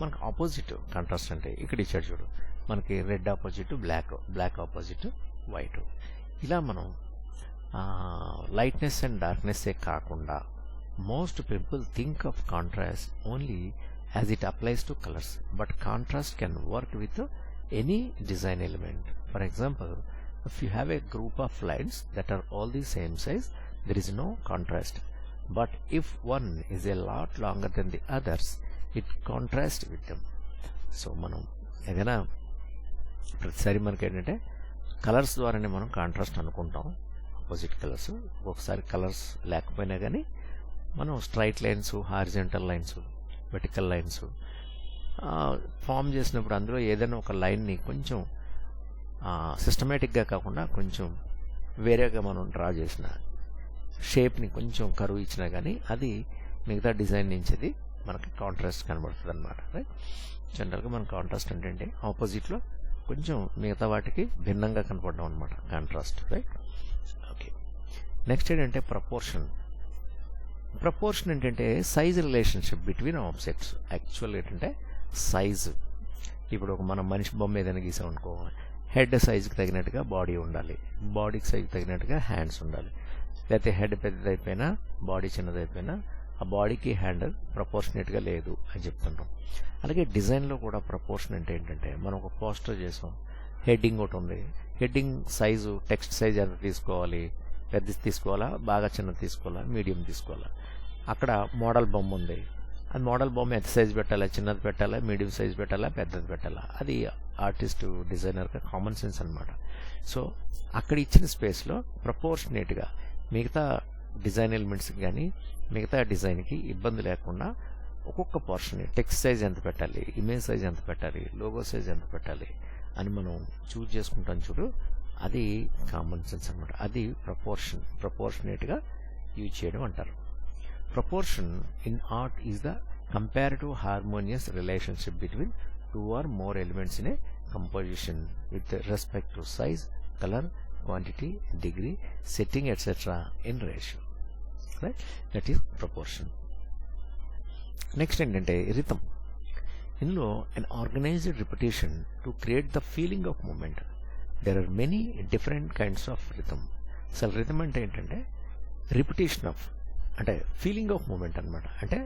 మనకు ఆపోజిట్ కాంట్రాస్ట్ అంటే ఇక్కడ ఇచ్చాడు చూడు, మనకి red opposite black, black opposite white. ఇలా మనం లైట్నెస్ అండ్ డార్క్నెస్సే కాకుండా most people think of contrast only as it applies to colours, but contrast can work with any design element. For example, if you have a group of lines that are all the same size, there is no contrast, but if one is a lot longer than the others, it contrasts with them. So మనం ఏదైనా ప్రతిసారి మనకి ఏంటంటే కలర్స్ ద్వారానే మనం కాంట్రాస్ట్ అనుకుంటాం, ఆపోజిట్ కలర్స్. ఒకసారి కలర్స్ లేకపోయినా కానీ మనం straight lines, horizontal lines, vertical lines form చేసినప్పుడు అందులో ఏదైనా ఒక లైన్ని కొంచెం సిస్టమేటిక్గా కాకుండా కొంచెం వేరేగా మనం డ్రా చేసిన షేప్ని కొంచెం కరువు ఇచ్చినా కానీ అది మిగతా డిజైన్ నుంచి అది మనకి కాంట్రాస్ట్ కనబడుతుంది అనమాట, రైట్. జనరల్గా మన కాంట్రాస్ట్ అంటే ఆపోజిట్లో కొంచెం మిగతా వాటికి భిన్నంగా కనపడడం అనమాట కాంట్రాస్ట్, రైట్. ఓకే, నెక్స్ట్ ఏంటంటే ప్రపోర్షన్. ప్రపోర్షన్ ఏంటంటే size relationship between objects. Actual ఏంటంటే సైజు. ఇప్పుడు ఒక మనం మనిషి బొమ్మ ఏదైనా గీసామనుకో, హెడ్ సైజుకి తగినట్టుగా బాడీ ఉండాలి, బాడీకి సైజుకి తగినట్టుగా హ్యాండ్స్ ఉండాలి. లేకపోతే హెడ్ పెద్దదైపోయినా బాడీ చిన్నదైపోయినా ఆ బాడీకి హ్యాండ్ ప్రపోర్షనేట్గా లేదు అని చెప్తున్నాం. అలాగే డిజైన్లో కూడా ప్రపోర్షన్ అంటే ఏంటంటే, మనం ఒక పోస్టర్ చేసాం, హెడ్డింగ్ ఒకటి ఉంది, హెడ్డింగ్ సైజు టెక్స్ట్ సైజ్ ఎంత తీసుకోవాలి, పెద్దది తీసుకోవాలా, బాగా చిన్నది తీసుకోవాలా, మీడియం తీసుకోవాలా. అక్కడ మోడల్ బొమ్మ ఉంది, అది మోడల్ బొమ్మ ఎంత సైజు పెట్టాలా, చిన్నది పెట్టాలా, మీడియం సైజు పెట్టాలా, పెద్దది పెట్టాలా, అది ఆర్టిస్టు డిజైనర్గా కామన్ సెన్స్ అనమాట. సో అక్కడ ఇచ్చిన స్పేస్లో ప్రపోర్షనేట్గా మిగతా డిజైన్ ఎలిమెంట్స్కి కానీ మిగతా డిజైన్కి ఇబ్బంది లేకుండా ఒక్కొక్క పోర్షన్ని టెక్స్ట్ సైజ్ ఎంత పెట్టాలి, ఇమేజ్ సైజ్ ఎంత పెట్టాలి, లోగో సైజ్ ఎంత పెట్టాలి అని మనం చూజ్ చేసుకుంటాం చూడు, అది కామన్ సెన్స్ అనమాట. అది ప్రపోర్షనేట్గా యూజ్ చేయడం అంటారు. Proportion in art is the comparative harmonious relationship between two or more elements in a composition with respect to size, color, quantity, degree, setting, etc. in ratio. Right? That is proportion. Next ఏంటంటే rhythm. ఇందులో an organized repetition to create the feeling of movement. There are many different kinds of rhythm. అసలు rhythm అంటే ఏంటంటే రిపిటేషన్ ఆఫ్, అంటే ఫీలింగ్ ఆఫ్ మూమెంట్ అనమాట. అంటే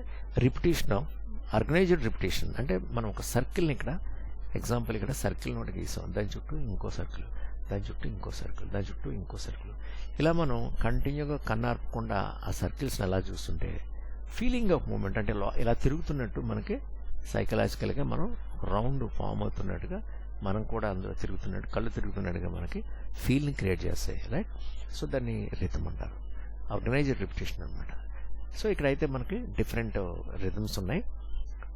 రిపిటేషన్ ఆఫ్, ఆర్గనైజ్డ్ రిపిటేషన్. అంటే మనం ఒక సర్కిల్ని ఇక్కడ ఎగ్జాంపుల్ ఇక్కడ సర్కిల్ నోటి గీసాం, దాని చుట్టూ ఇంకో సర్కిల్, దాని చుట్టూ ఇంకో సర్కిల్, దాని చుట్టూ ఇంకో సర్కిల్, ఇలా మనం కంటిన్యూగా కన్నార్పకుండా ఆ సర్కిల్స్ని అలా చూస్తుంటే ఫీలింగ్ ఆఫ్ మూమెంట్ అంటే ఇలా తిరుగుతున్నట్టు మనకి సైకలాజికల్గా మనం రౌండ్ ఫామ్ అవుతున్నట్టుగా మనం కూడా అందులో తిరుగుతున్నట్టు, కళ్ళు తిరుగుతున్నట్టుగా మనకి ఫీల్ని క్రియేట్ చేస్తాయి, రైట్. సో దాన్ని రిథమ్ అంటారు, ఆర్గనైజ్డ్ రిపిటేషన్ అనమాట. సో ఇక్కడైతే మనకి డిఫరెంట్ రిథమ్స్ ఉన్నాయి.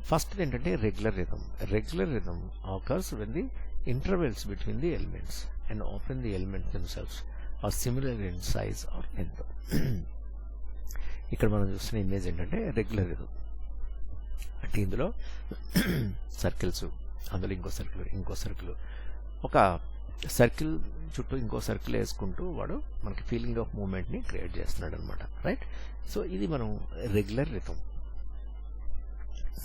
ఫస్ట్ ఏంటంటే regular rhythm. Regular rhythm occurs when the intervals between the elements and often the elements themselves are similar in size or length. ఇక్కడ మనం చూస్తున్న ఇమేజ్ ఏంటంటే రెగ్యులర్ రిథమ్. అంటే ఇందులో సర్కిల్స్, అందులో ఇంకో సర్కిల్, ఇంకో సర్కిల్, ఒక సర్కిల్ చుట్టూ ఇంకో సర్కిల్ వేసుకుంటూ వాడు మనకి ఫీలింగ్ ఆఫ్ మూమెంట్ని క్రియేట్ చేస్తున్నాడు అనమాట, రైట్. సో ఇది మనం రెగ్యులర్ రిథమ్.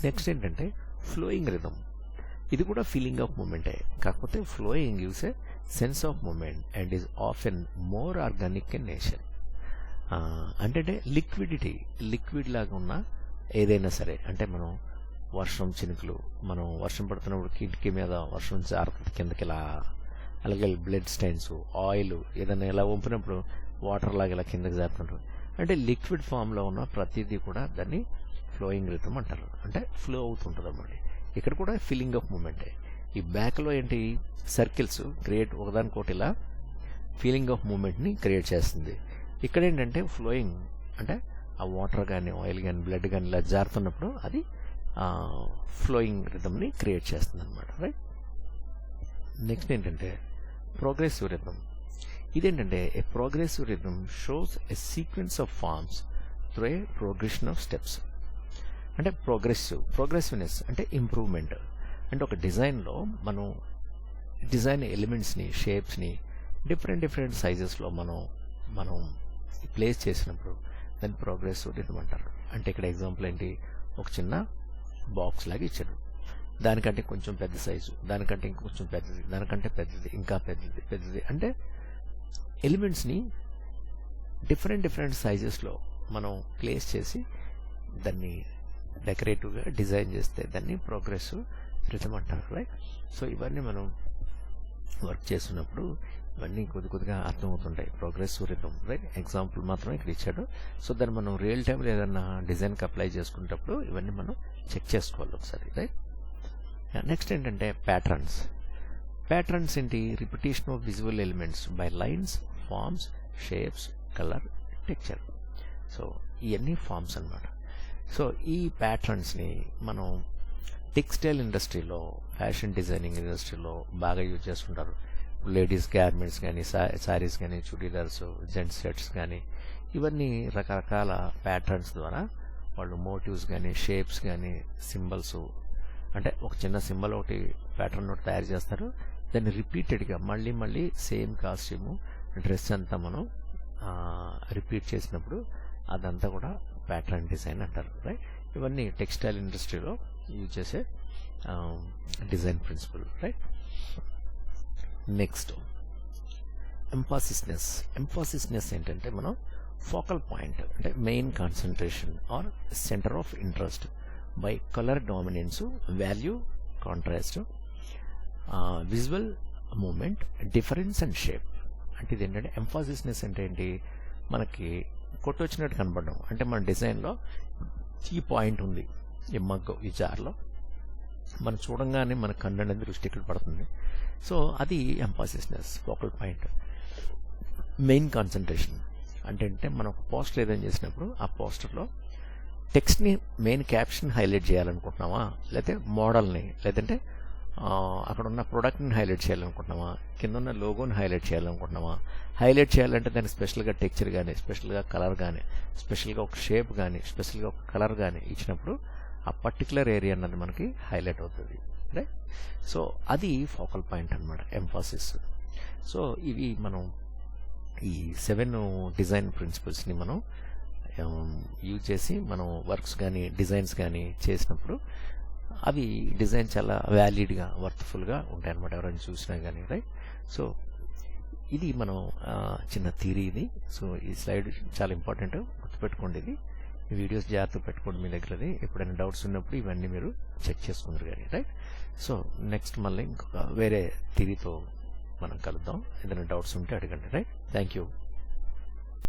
నెక్స్ట్ ఏంటంటే ఫ్లోయింగ్ రిథమ్. ఇది కూడా ఫీలింగ్ ఆఫ్ మూమెంటే, కాకపోతే flowing gives a sense of movement and is often more organic in nature. అంటే లిక్విడిటీ, లిక్విడ్ లాగా ఉన్న ఏదైనా సరే, అంటే మనం వర్షం చినుకులు, మనం వర్షం పడుతున్నప్పుడు కిటికీ మీద వర్షం జారుతుంది కిందకి ఇలా, అలాగే బ్లడ్ స్టైన్స్, ఆయిల్ ఏదైనా ఇలా వంపినప్పుడు వాటర్ లాగా ఇలా కిందకి జారుతుంటారు. అంటే లిక్విడ్ ఫామ్లో ఉన్న ప్రతిదీ కూడా దాన్ని ఫ్లోయింగ్ రిథమ్ అంటారు, అంటే ఫ్లో అవుతుంటుంది అన్నమాట. ఇక్కడ కూడా ఫీలింగ్ ఆఫ్ మూమెంటే. ఈ బ్యాక్లో ఏంటి సర్కిల్స్ క్రియేట్, ఒకదానికోటి ఇలా ఫీలింగ్ ఆఫ్ మూమెంట్ని క్రియేట్ చేస్తుంది. ఇక్కడ ఏంటంటే ఫ్లోయింగ్ అంటే ఆ వాటర్ కానీ ఆయిల్ కానీ బ్లడ్ కానీ ఇలా జారుతున్నప్పుడు అది ఫ్లోయింగ్ రిథమ్ని క్రియేట్ చేస్తుంది అనమాట, రైట్. నెక్స్ట్ ఏంటంటే ప్రోగ్రెసివ్ రిథమ్. ఇదేంటంటే a progressive rhythm shows a sequence of forms through a progression of steps. అంటే ప్రోగ్రెసివ్నెస్ అంటే ఇంప్రూవ్మెంట్. అంటే ఒక డిజైన్లో మనం డిజైన్ ఎలిమెంట్స్ని, షేప్స్ని డిఫరెంట్ సైజెస్లో మనం ప్లేస్ చేసినప్పుడు దాన్ని ప్రోగ్రెసివ్ రిథమ్ అంటారు. అంటే ఇక్కడ ఎగ్జాంపుల్ ఏంటి, ఒక చిన్న బాక్స్ లాగా ఇచ్చాడు, దానికంటే కొంచెం పెద్ద సైజు, దానికంటే ఇంకొంచెం పెద్దది, దానికంటే పెద్దది, ఇంకా పెద్దది అంటే ఎలిమెంట్స్ని డిఫరెంట్ సైజెస్లో మనం ప్లేస్ చేసి దాన్ని డెకరేటివ్గా డిజైన్ చేస్తే దాన్ని ప్రోగ్రెసివ్ రిథమ్ అంటారు, రైట్? సో ఇవన్నీ మనం వర్క్ చేస్తున్నప్పుడు ఇవన్నీ కొద్దిగా అర్థమవుతుంటాయి, ప్రోగ్రెసివ్ రిథమ్, రైట్? ఎగ్జాంపుల్ మాత్రం ఇక్కడ ఇచ్చాడు. సో దాన్ని మనం రియల్ టైంలో ఏదన్నా డిజైన్కి అప్లై చేసుకునేటప్పుడు ఇవన్నీ మనం చెక్ చేసుకోవాలి ఒకసారి, రైట్? నెక్స్ట్ ఏంటంటే ప్యాటర్న్స్ ఏంటి, repetition of visual elements by lines, forms, shapes, colour, texture. So ఇవన్నీ ఫార్మ్స్ అన్నమాట. సో ఈ ప్యాటర్న్స్ని మనం టెక్స్టైల్ ఇండస్ట్రీలో, ఫ్యాషన్ డిజైనింగ్ ఇండస్ట్రీలో బాగా యూజ్ చేస్తుంటారు. లేడీస్ గార్మెంట్స్ కానీ, శారీస్ కానీ, చుడీదార్స్, జెంట్స్ షర్ట్స్ కానీ, ఇవన్నీ రకరకాల ప్యాటర్న్స్ ద్వారా వాళ్ళు మోటివ్స్ కానీ, షేప్స్ కానీ, సింబల్స్, అంటే ఒక చిన్న సింబల్ ఒకటి ప్యాటర్న్ ఒకటి తయారు చేస్తారు. దాన్ని రిపీటెడ్గా మళ్ళీ సేమ్ కాస్ట్యూము, డ్రెస్ అంతా మనం రిపీట్ చేసినప్పుడు అదంతా కూడా ప్యాటర్న్ డిజైన్ అంటారు, రైట్? ఇవన్నీ టెక్స్టైల్ ఇండస్ట్రీలో యూజ్ చేసే design principle, right? Next emphasis ఏంటంటే మనం ఫోకల్ పాయింట్, అంటే main concentration or centre of interest by colour dominance, value, contrast, visual movement, difference and shape. అంటే ఇది ఏంటంటే ఎంఫాసిస్నెస్ అంటే ఏంటి, మనకి కొట్టొచ్చినట్టు కనపడడం. అంటే మన డిజైన్లో ఈ పాయింట్ ఉంది, ఈ మగ్గు, ఈ జార్లో మనం చూడంగానే మన కన్ను అనేది దృష్టి ఇక్కడ పడుతుంది. సో అది ఎంఫాసిస్నెస్, ఫోకల్ పాయింట్. మెయిన్ కాన్సన్ట్రేషన్ అంటే మనం ఒక పోస్టర్ ఏదైనా చేసినప్పుడు ఆ పోస్టర్లో టెక్స్ట్ని, మెయిన్ క్యాప్షన్ హైలైట్ చేయాలనుకుంటున్నామా, లేకపోతే మోడల్ని, లేదంటే అక్కడ ఉన్న ప్రోడక్ట్ని హైలైట్ చేయాలనుకుంటున్నామా, కింద ఉన్న లోగోని హైలైట్ చేయాలనుకుంటున్నామా. హైలైట్ చేయాలంటే దాన్ని స్పెషల్గా టెక్స్చర్ కానీ, స్పెషల్గా కలర్ కానీ, స్పెషల్గా ఒక షేప్ కానీ, స్పెషల్గా ఒక కలర్ కానీ ఇచ్చినప్పుడు ఆ పర్టికులర్ ఏరియా అన్నది మనకి హైలైట్ అవుతుంది, రైట్? సో అది ఫోకల్ పాయింట్ అన్నమాట, ఎంఫాసిస్. సో ఇవి మనం ఈ 7 డిజైన్ ప్రిన్సిపల్స్ని మనం యూజ్ చేసి మనం వర్క్స్ కానీ, డిజైన్స్ కానీ చేసినప్పుడు అవి డిజైన్ చాలా వ్యాలిడ్గా, వర్త్ఫుల్గా ఉంటాయి అన్నమాట, ఎవరైనా చూసినా కానీ, రైట్? సో ఇది మనం చిన్న థియరీ ఇది. సో ఈ స్లైడ్ చాలా ఇంపార్టెంట్, గుర్తుపెట్టుకోండి. ఇది ఈ వీడియోస్ జాగ్రత్తగా పెట్టుకోండి మీ దగ్గరది. ఎప్పుడైనా డౌట్స్ ఉన్నప్పుడు ఇవన్నీ మీరు చెక్ చేసుకుందరు కానీ, రైట్? సో నెక్స్ట్ మళ్ళీ ఇంకొక వేరే థియరీతో మనం కలుద్దాం. ఏదైనా డౌట్స్ ఉంటే అడగండి, రైట్? Thank you.